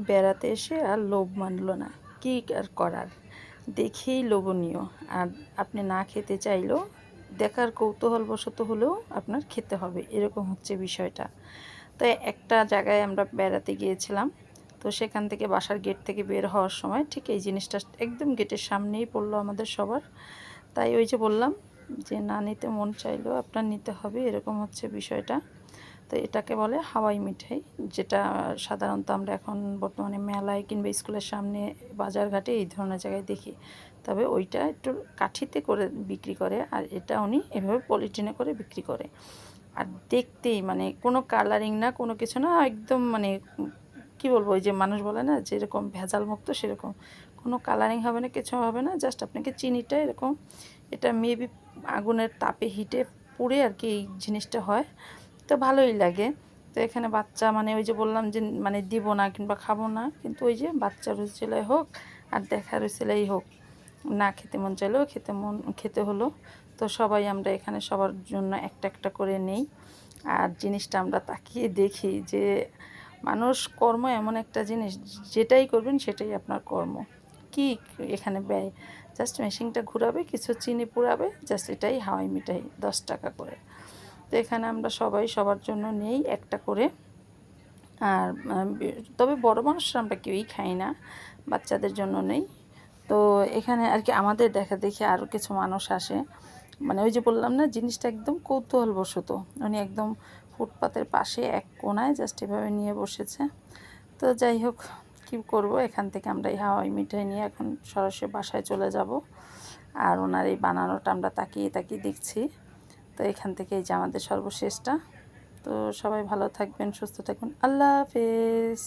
বেড়াতে এসে আর লোভ মানলো না, কী আর করার, দেখেই লোভনীয়। আর আপনি না খেতে চাইলেও দেখার কৌতূহলবশত হলেও আপনার খেতে হবে, এরকম হচ্ছে বিষয়টা। তো একটা জায়গায় আমরা বেড়াতে গিয়েছিলাম, তো সেখান থেকে বাসার গেট থেকে বের হওয়ার সময় ঠিক এই জিনিসটা একদম গেটের সামনেই পড়লো আমাদের সবার। তাই ওই যে বললাম যে না নিতে মন চাইলেও আপনার নিতে হবে, এরকম হচ্ছে বিষয়টা। তো এটাকে বলে হাওয়াই মিঠাই, যেটা সাধারণত আমরা এখন বর্তমানে মেলায় কিংবা স্কুলের সামনে বাজারঘাটে এই ধরনের জায়গায় দেখি। তবে ওইটা একটু কাঠিতে করে বিক্রি করে, আর এটা উনি এভাবে পলিথিনে করে বিক্রি করে। আর দেখতেই মানে কোনো কালারিং না, কোনো কিছু না, একদম মানে কী বলবো, ওই যে মানুষ বলে না যেরকম ভেজাল মুক্ত, সেরকম কোনো কালারিং হবে না, কিছু হবে না। জাস্ট আপনাকে চিনিটা এরকম, এটা মেবি আগুনের তাপে হিটে পুড়ে আর কি এই জিনিসটা হয়। তো ভালোই লাগে। তো এখানে বাচ্চা মানে ওই যে বললাম যে মানে দিব না কিংবা খাবো না, কিন্তু ওই যে বাচ্চার রুচিলাই হোক আর দেখার রুচিলাই হোক, না খেতে মন চাইলেও খেতে হলো। তো সবাই আমরা এখানে সবার জন্য একটা একটা করে নেই। আর জিনিসটা আমরা তাকিয়ে দেখি যে মানুষ কর্ম এমন একটা জিনিস, যেটাই করবেন সেটাই আপনার কর্ম। কি এখানে ব্যয়, জাস্ট মেশিনটা ঘুরাবে, কিছু চিনি পুরাবে, জাস্ট এটাই হাওয়াই মিঠাই 10 টাকা করে। তো এখানে আমরা সবাই সবার জন্য নেই একটা করে। আর তবে বড় মানুষরা আমরা কেউই খাই না, বাচ্চাদের জন্য নেই। তো এখানে আর কি আমাদের দেখা দেখি আরও কিছু মানুষ আসে, মানে ওই যে বললাম না জিনিসটা একদম কৌতূহলবশত, উনি একদম ফুটপাতের পাশে এক কোণায় জাস্ট এভাবে নিয়ে বসেছে। তো যাই হোক, কী করব, এখান থেকে আমরা এই হাওয়াই মিঠাই নিয়ে এখন সরাসরি বাসায় চলে যাব। আর ওনার এই বানানোটা আমরা তাকিয়ে তাকিয়ে দেখছি। তো এখান থেকে এই যে আমাদের সর্বশেষটা। তো সবাই ভালো থাকবেন, সুস্থ থাকবেন, আল্লাহ হাফেজ।